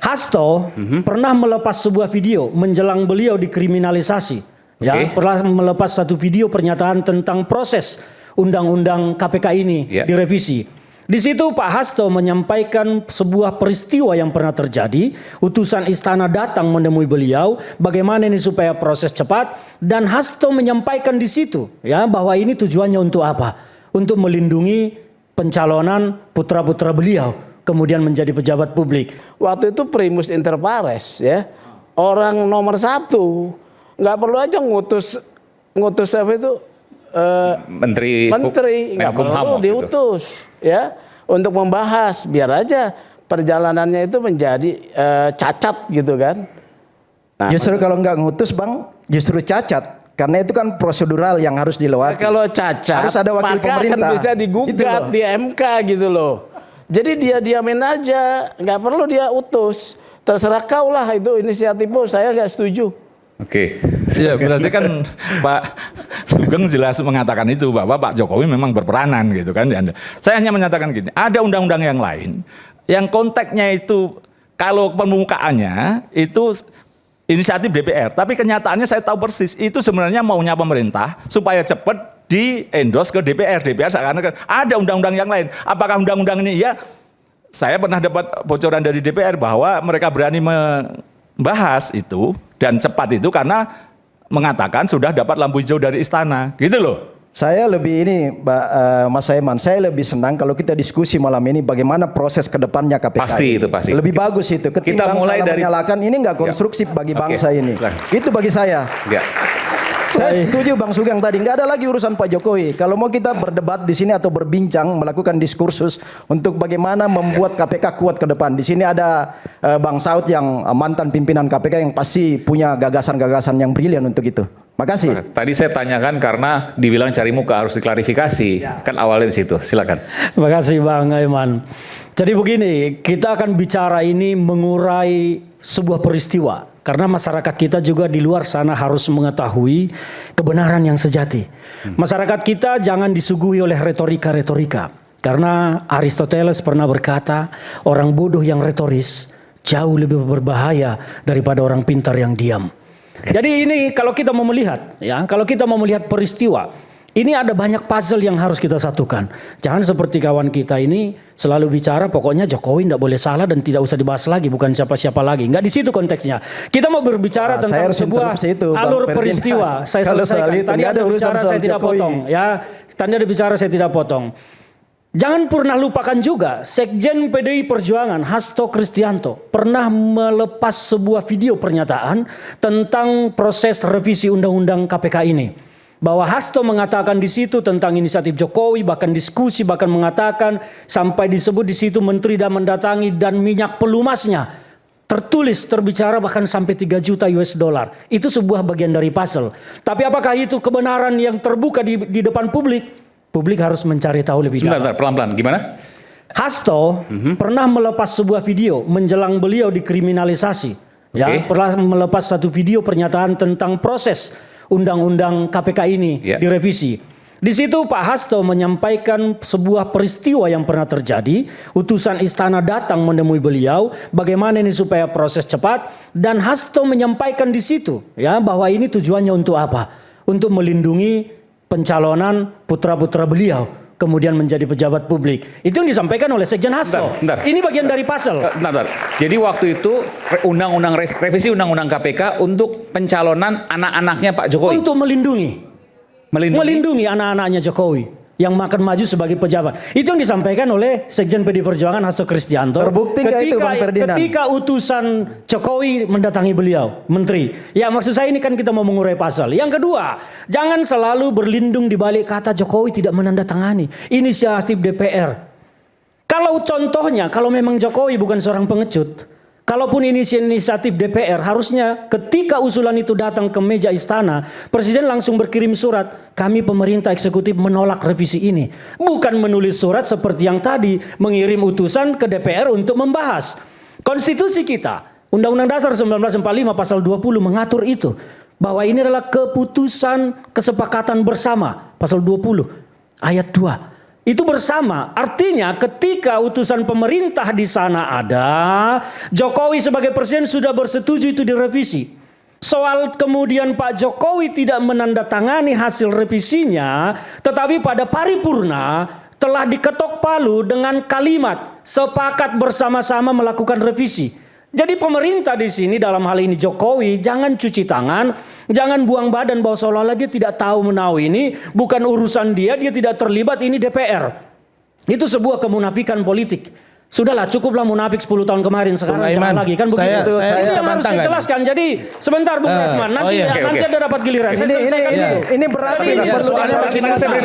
Hasto pernah melepas sebuah video menjelang beliau dikriminalisasi. Ya, pernah melepas satu video pernyataan tentang proses undang-undang KPK ini direvisi. Di situ Pak Hasto menyampaikan sebuah peristiwa yang pernah terjadi. Utusan istana datang menemui beliau, bagaimana ini supaya proses cepat, dan Hasto menyampaikan di situ ya bahwa ini tujuannya untuk apa? Untuk melindungi pencalonan putra-putra beliau kemudian menjadi pejabat publik. Waktu itu primus inter pares ya. Orang nomor satu. Nggak perlu aja ngutus apa itu menteri nggak perlu diutus gitu. Ya untuk membahas, biar aja perjalanannya itu menjadi cacat gitu kan. Nah, justru kalau nggak ngutus Bang, justru cacat. Karena itu kan prosedural yang harus dilewati. Kalau cacat harus ada wakil maka pemerintah. akan bisa digugat gitu di MK gitu loh. Jadi dia diamin aja, nggak perlu dia utus. Terserah kau lah, itu inisiatifmu, saya nggak setuju. Oke, ya, berarti kan Pak Sugeng jelas mengatakan itu bahwa Pak Jokowi memang berperanan gitu kan. Saya hanya menyatakan gini, ada undang-undang yang lain yang konteksnya itu kalau permukaannya itu inisiatif DPR, tapi kenyataannya saya tahu persis itu sebenarnya maunya pemerintah supaya cepat di endorse ke DPR. DPR seakan-akan ada undang-undang yang lain. Apakah undang-undang ini ya? Saya pernah dapat bocoran dari DPR bahwa mereka berani membahas itu dan cepat itu karena mengatakan sudah dapat lampu hijau dari istana, gitu loh. Saya lebih ini, Mas Saiman, saya lebih senang kalau kita diskusi malam ini bagaimana proses kedepannya KPK. Pasti itu pasti. Lebih bagus itu. Ketimbang kita mulai dari menyalakan ini nggak konstruksif bagi bangsa ini. Itu bagi saya. Saya setuju Bang Sugeng tadi, nggak ada lagi urusan Pak Jokowi. Kalau mau kita berdebat di sini atau berbincang, melakukan diskursus untuk bagaimana membuat KPK kuat ke depan. Di sini ada Bang Saud yang mantan pimpinan KPK yang pasti punya gagasan-gagasan yang brilian untuk itu. Makasih. Tadi saya tanyakan karena dibilang cari muka harus diklarifikasi. Kan awalnya di situ. Silakan. Terima kasih Bang Aiman. Jadi begini, kita akan bicara ini mengurai sebuah peristiwa. Karena masyarakat kita juga di luar sana harus mengetahui kebenaran yang sejati. Masyarakat kita jangan disuguhi oleh retorika-retorika. Karena Aristoteles pernah berkata, orang bodoh yang retoris jauh lebih berbahaya daripada orang pintar yang diam. Jadi ini kalau kita mau melihat, ya, kalau kita mau melihat peristiwa, ini ada banyak puzzle yang harus kita satukan. Jangan seperti kawan kita ini selalu bicara pokoknya Jokowi tidak boleh salah dan tidak usah dibahas lagi, bukan siapa-siapa lagi. Enggak di situ konteksnya. Kita mau berbicara tentang sebuah alur peristiwa. Saya selesaikan. Tadi ada bicara saya tidak potong. Ya, tadi ada bicara saya tidak potong. Jangan pernah lupakan juga Sekjen PDI Perjuangan Hasto Kristianto pernah melepas sebuah video pernyataan tentang proses revisi undang-undang KPK ini. Bahwa Hasto mengatakan di situ tentang inisiatif Jokowi, bahkan diskusi, bahkan mengatakan sampai disebut di situ menteri dan mendatangi dan minyak pelumasnya. Tertulis, terbicara bahkan sampai 3 juta US dollar. Itu sebuah bagian dari puzzle. Tapi apakah itu kebenaran yang terbuka di depan publik? Publik harus mencari tahu lebih dalam. Sebentar, pelan-pelan. Gimana? Hasto pernah melepas sebuah video menjelang beliau dikriminalisasi. Ya, pernah melepas satu video pernyataan tentang proses undang-undang KPK ini direvisi. Di situ Pak Hasto menyampaikan sebuah peristiwa yang pernah terjadi. Utusan istana datang menemui beliau, bagaimana ini supaya proses cepat, dan Hasto menyampaikan di situ ya bahwa ini tujuannya untuk apa? Untuk melindungi pencalonan putra-putra beliau kemudian menjadi pejabat publik. Itu yang disampaikan oleh Sekjen Hasto. Ini bagian dari puzzle. Jadi waktu itu revisi undang-undang KPK untuk pencalonan anak-anaknya Pak Jokowi. Untuk melindungi anak-anaknya Jokowi yang akan maju sebagai pejabat. Itu yang disampaikan oleh Sekjen PDI Perjuangan Hasto Kristianto. Terbukti nggak itu Bang Ferdinand? Ketika utusan Jokowi mendatangi beliau, menteri. Ya maksud saya ini kan kita mau mengurai pasal. Yang kedua, jangan selalu berlindung di balik kata Jokowi tidak menandatangani inisiatif DPR. Kalau contohnya, kalau memang Jokowi bukan seorang pengecut, kalaupun inisiatif DPR, harusnya ketika usulan itu datang ke meja istana, Presiden langsung berkirim surat, kami pemerintah eksekutif menolak revisi ini. Bukan menulis surat seperti yang tadi, mengirim utusan ke DPR untuk membahas. Konstitusi kita, Undang-Undang Dasar 1945 pasal 20 mengatur itu. Bahwa ini adalah keputusan kesepakatan bersama, pasal 20 ayat 2. Itu bersama. Artinya ketika utusan pemerintah di sana ada, Jokowi sebagai presiden sudah bersetuju itu direvisi. Soal kemudian Pak Jokowi tidak menandatangani hasil revisinya, tetapi pada paripurna telah diketok palu dengan kalimat sepakat bersama-sama melakukan revisi. Jadi pemerintah di sini dalam hal ini Jokowi jangan cuci tangan, jangan buang badan bahwa seolah-olah dia tidak tahu menahu, ini bukan urusan dia tidak terlibat, ini DPR. Itu sebuah kemunafikan politik. Sudahlah, cukuplah munafik 10 tahun kemarin, sekarang jangan lagi, kan begitu. Ini yang harus saya jelaskan. Jadi sebentar Bung Resman, nanti ada dapat giliran. Ini berat.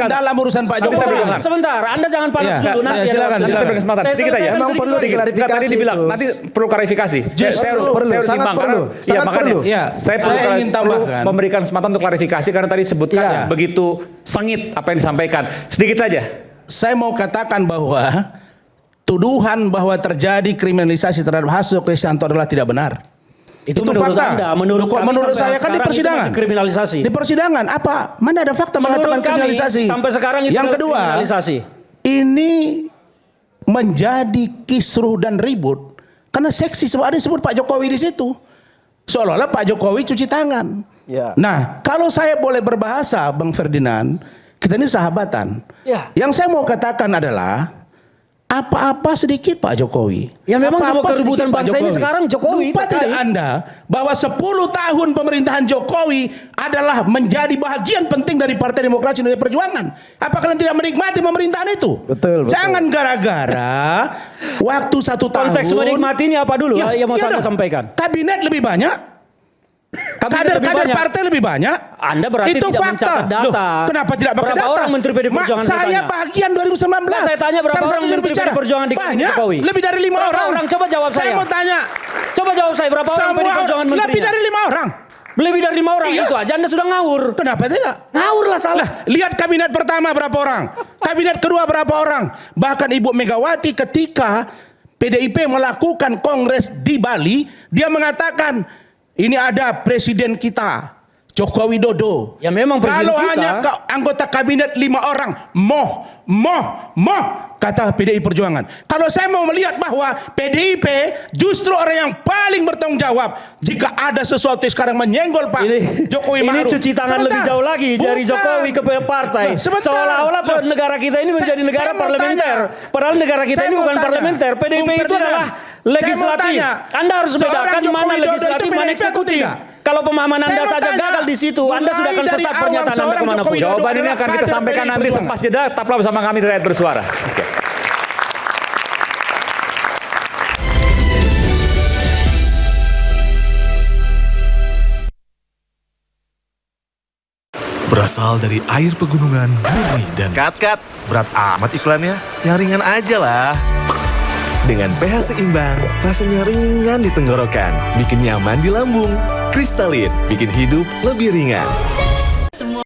Dalam urusan Pak Jokowi. Sebentar, Anda jangan panas dulu. Nanti silakan. Sedikit aja. Memang perlu diklarifikasi. Tadi dibilang nanti perlu klarifikasi. Saya harus seimbang karena saya perlu memberikan kesempatan untuk klarifikasi karena tadi sebutkan begitu sengit apa yang disampaikan. Sedikit saja. Saya mau katakan bahwa tuduhan bahwa terjadi kriminalisasi terhadap Hasto Kristianto adalah tidak benar. Itu menurut fakta. Anda, menurut saya kan di persidangan. Kriminalisasi. Di persidangan apa? Mana ada fakta mengatakan kriminalisasi? Sampai sekarang itu yang kedua, ini menjadi kisruh dan ribut karena seksi ada disebut Pak Jokowi di situ. Seolah-olah Pak Jokowi cuci tangan. Nah, kalau saya boleh berbahasa, Bang Ferdinand, kita ini sahabatan. Yang saya mau katakan adalah apa-apa sedikit Pak Jokowi. Ya memang semua keributan bangsa ini sekarang Jokowi. Lupa tidak Anda bahwa 10 tahun pemerintahan Jokowi adalah menjadi bagian penting dari Partai Demokrasi Indonesia Perjuangan. Apa kalian tidak menikmati pemerintahan itu? Betul. Jangan gara-gara waktu 1 tahun. Konteks menikmati ini apa dulu yang mau saya sampaikan? Kabinet lebih banyak. Kader-kader partai lebih banyak. Anda berarti itu tidak fakta. mencatat data. Loh, kenapa tidak pakai data? Berapa orang Menteri PD Perjuangan saya bagian 2019. Saya tanya berapa orang Menteri PD Perjuangan di Jokowi? Lebih dari 5 orang. Coba jawab saya. Saya mau tanya. Coba jawab saya berapa orang PD Perjuangan menterinya? Lebih dari 5 orang. Lebih dari 5 orang itu aja Anda sudah ngawur. Kenapa tidak? Ngawur lah salah. Lihat kabinet pertama berapa orang? Kabinet kedua berapa orang? Bahkan Ibu Megawati ketika PDIP melakukan kongres di Bali, dia mengatakan ini ada presiden kita, Joko Widodo. Ya memang presiden kalau kita. Hanya anggota kabinet 5 orang, kata PDI Perjuangan. Kalau saya mau melihat bahwa PDIP justru orang yang paling bertanggung jawab jika ada sesuatu yang sekarang menyenggol Pak Jokowi Ma'ruf. Ini cuci tangan lebih jauh lagi dari Jokowi ke partai. Seolah-olah negara kita ini menjadi negara parlementer. Padahal negara kita ini bukan parlementer. PDIP itu adalah legislatif. Anda harus bedakan mana legislatif, mana eksekutif. Kalau pemahaman Anda saja gagal di situ, Anda sudah akan sesat pernyataan Anda kemanapun. Jawaban ini akan kita sampaikan nanti selepas jeda. Tetaplah bersama kami di Rakyat Bersuara. Berasal dari air pegunungan, murni dan Kat, berat amat iklannya. Yang ringan aja lah. Dengan pH seimbang, rasanya ringan di tenggorokan, bikin nyaman di lambung. Kristalin, bikin hidup lebih ringan.